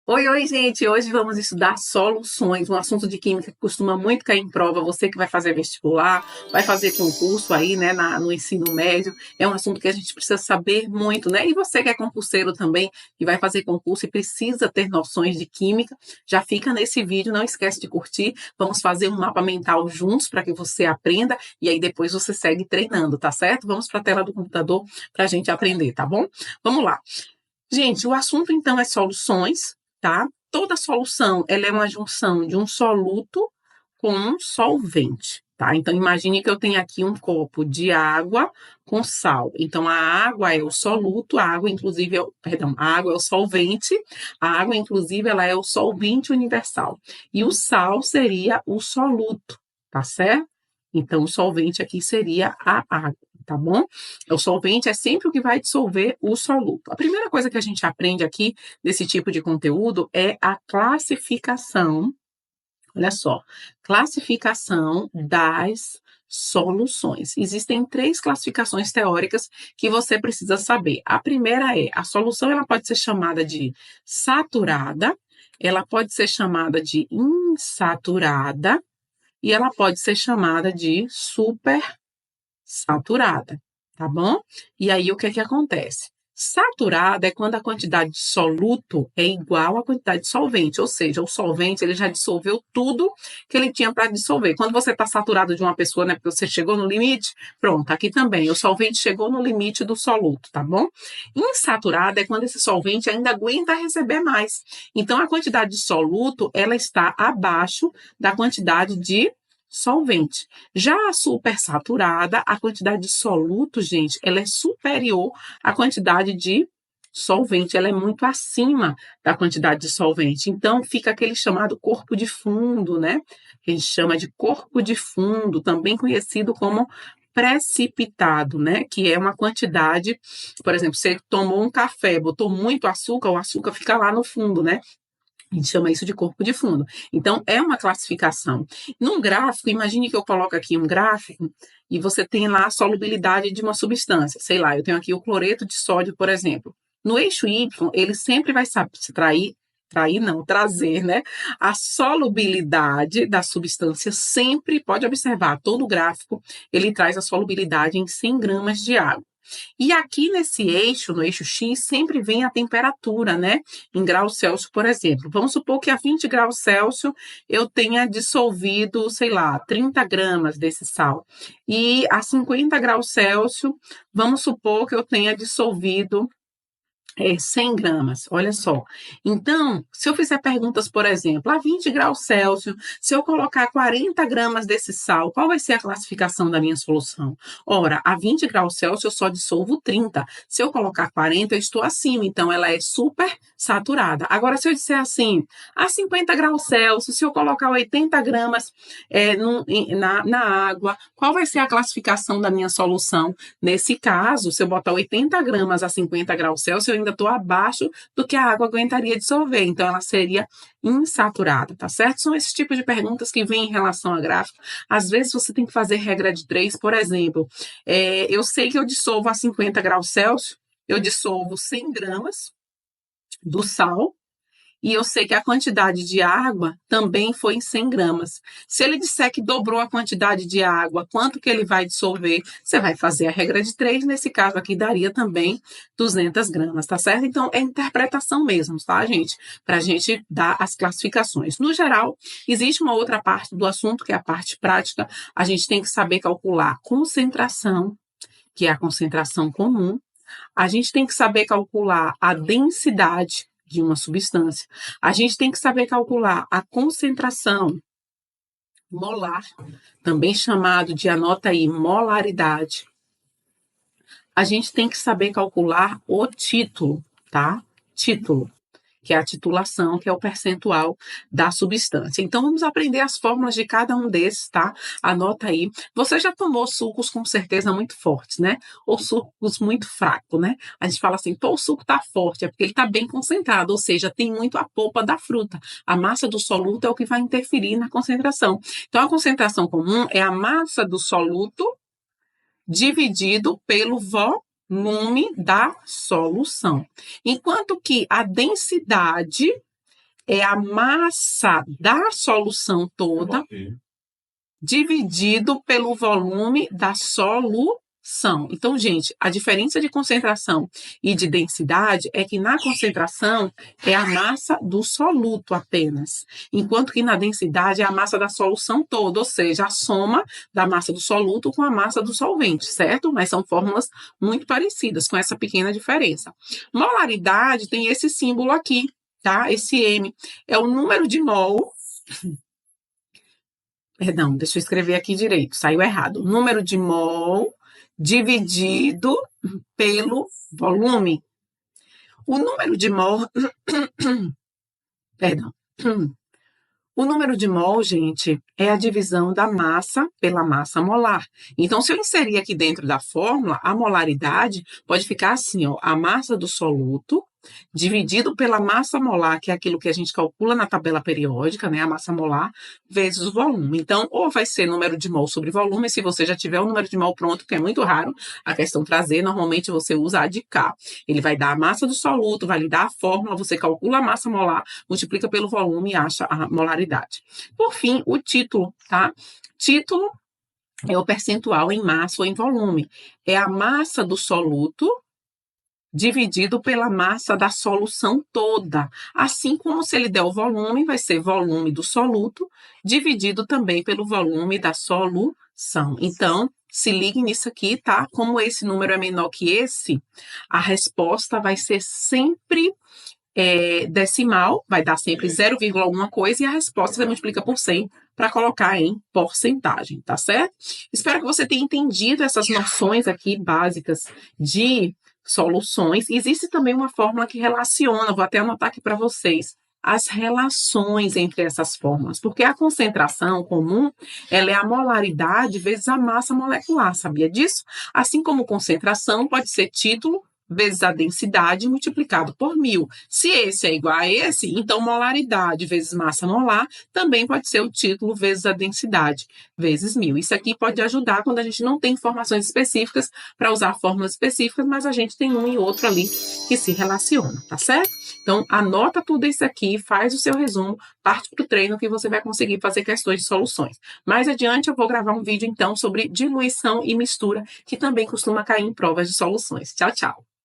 Oi, gente! Hoje vamos estudar soluções, um assunto de química que costuma muito cair em prova. Você que vai fazer vestibular, vai fazer concurso aí, né, no ensino médio, é um assunto que a gente precisa saber muito, né? E você que é concurseiro também, que vai fazer concurso e precisa ter noções de química, já fica nesse vídeo, não esquece de curtir. Vamos fazer um mapa mental juntos para que você aprenda e aí depois você segue treinando, tá certo? Vamos para a tela do computador para a gente aprender, tá bom? Vamos lá. Gente, o assunto então é soluções, tá? Toda solução, ela é uma junção de um soluto com um solvente, tá? Então imagine que eu tenho aqui um copo de água com sal. Então a água é o soluto, a água inclusive a água é o solvente, a água inclusive ela é o solvente universal. E o sal seria o soluto, tá certo? Então o solvente aqui seria a água, tá bom? O solvente é sempre o que vai dissolver o soluto. A primeira coisa que a gente aprende aqui desse tipo de conteúdo é a classificação. Olha só, classificação das soluções. Existem três classificações teóricas que você precisa saber. A primeira é, a solução ela pode ser chamada de saturada, ela pode ser chamada de insaturada e ela pode ser chamada de supersaturada, tá bom? E aí o que é que acontece? Saturada é quando a quantidade de soluto é igual à quantidade de solvente, ou seja, o solvente ele já dissolveu tudo que ele tinha para dissolver. Quando você está saturado de uma pessoa, né, porque você chegou no limite, pronto, aqui também, o solvente chegou no limite do soluto, tá bom? Insaturada é quando esse solvente ainda aguenta receber mais. Então, a quantidade de soluto, ela está abaixo da quantidade de solvente. Já a supersaturada, a quantidade de soluto, gente, ela é superior à quantidade de solvente, ela é muito acima da quantidade de solvente. Então, fica aquele chamado corpo de fundo, né? Que a gente chama de corpo de fundo, também conhecido como precipitado, né? Que é uma quantidade, por exemplo, você tomou um café, botou muito açúcar, o açúcar fica lá no fundo, né? A gente chama isso de corpo de fundo. Então, é uma classificação. Num gráfico, imagine que eu coloco aqui um gráfico e você tem lá a solubilidade de uma substância. Sei lá, eu tenho aqui o cloreto de sódio, por exemplo. No eixo Y, ele sempre vai trazer, né? A solubilidade da substância sempre, pode observar, todo gráfico, ele traz a solubilidade em 100 gramas de água. E aqui nesse eixo, no eixo X, sempre vem a temperatura, né? Em graus Celsius, por exemplo. Vamos supor que a 20 graus Celsius eu tenha dissolvido, sei lá, 30 gramas desse sal. E a 50 graus Celsius, vamos supor que eu tenha dissolvido 100 gramas, olha só. Então, se eu fizer perguntas, por exemplo, a 20 graus Celsius, se eu colocar 40 gramas desse sal, qual vai ser a classificação da minha solução? Ora, a 20 graus Celsius eu só dissolvo 30. Se eu colocar 40, eu estou acima, então ela é super saturada. Agora, se eu disser assim, a 50 graus Celsius, se eu colocar 80 gramas na água, qual vai ser a classificação da minha solução? Nesse caso, se eu botar 80 gramas a 50 graus Celsius, eu ainda estou abaixo do que a água aguentaria dissolver, então ela seria insaturada, tá certo? São esses tipos de perguntas que vêm em relação a gráfico. Às vezes você tem que fazer regra de 3, por exemplo, eu sei que eu dissolvo a 50 graus Celsius, eu dissolvo 100 gramas do sal, e eu sei que a quantidade de água também foi em 100 gramas. Se ele disser que dobrou a quantidade de água, quanto que ele vai dissolver? Você vai fazer a regra de 3, nesse caso aqui daria também 200 gramas, tá certo? Então, é interpretação mesmo, tá, gente? Para a gente dar as classificações. No geral, existe uma outra parte do assunto, que é a parte prática. A gente tem que saber calcular concentração, que é a concentração comum. A gente tem que saber calcular a densidade de uma substância. A gente tem que saber calcular a concentração molar, também chamado de, anota aí, molaridade. A gente tem que saber calcular o título, tá? Título, que é a titulação, que é o percentual da substância. Então, vamos aprender as fórmulas de cada um desses, tá? Anota aí. Você já tomou sucos com certeza muito fortes, né? Ou sucos muito fracos, né? A gente fala assim, pô, o suco tá forte, é porque ele tá bem concentrado, ou seja, tem muito a polpa da fruta. A massa do soluto é o que vai interferir na concentração. Então, a concentração comum é a massa do soluto dividido pelo volume da solução. Enquanto que a densidade é a massa da solução toda dividido pelo volume da solução. Então, gente, a diferença de concentração e de densidade é que na concentração é a massa do soluto apenas, enquanto que na densidade é a massa da solução toda, ou seja, a soma da massa do soluto com a massa do solvente, certo? Mas são fórmulas muito parecidas, com essa pequena diferença. Molaridade tem esse símbolo aqui, tá? Esse M é o número de mol. Perdão, deixa eu escrever aqui direito, saiu errado. Número de mol dividido pelo volume. O número de mol... Perdão. O número de mol, gente, é a divisão da massa pela massa molar. Então, se eu inserir aqui dentro da fórmula, a molaridade pode ficar assim, ó, a massa do soluto dividido pela massa molar, que é aquilo que a gente calcula na tabela periódica, né, a massa molar, vezes o volume. Então, ou vai ser número de mol sobre volume, se você já tiver o número de mol pronto, que é muito raro a questão trazer, normalmente você usa a de K. Ele vai dar a massa do soluto, vai lhe dar a fórmula, você calcula a massa molar, multiplica pelo volume e acha a molaridade. Por fim, o título, tá? Título é o percentual em massa ou em volume. É a massa do soluto dividido pela massa da solução toda. Assim como se ele der o volume, vai ser volume do soluto, dividido também pelo volume da solução. Então, se ligue nisso aqui, tá? Como esse número é menor que esse, a resposta vai ser sempre decimal, vai dar sempre 0, alguma coisa, e a resposta você multiplica por 100 para colocar em porcentagem, tá certo? Espero que você tenha entendido essas noções aqui básicas de soluções. Existe também uma fórmula que relaciona, vou até anotar aqui para vocês, as relações entre essas fórmulas, porque a concentração comum, ela é a molaridade vezes a massa molecular, sabia disso? Assim como concentração pode ser título vezes a densidade multiplicado por 1000. Se esse é igual a esse, então molaridade vezes massa molar também pode ser o título vezes a densidade vezes 1000. Isso aqui pode ajudar quando a gente não tem informações específicas para usar fórmulas específicas, mas a gente tem um e outro ali que se relacionam, tá certo? Então, anota tudo isso aqui, faz o seu resumo, parte para o treino que você vai conseguir fazer questões de soluções. Mais adiante eu vou gravar um vídeo, então, sobre diluição e mistura, que também costuma cair em provas de soluções. Tchau, tchau!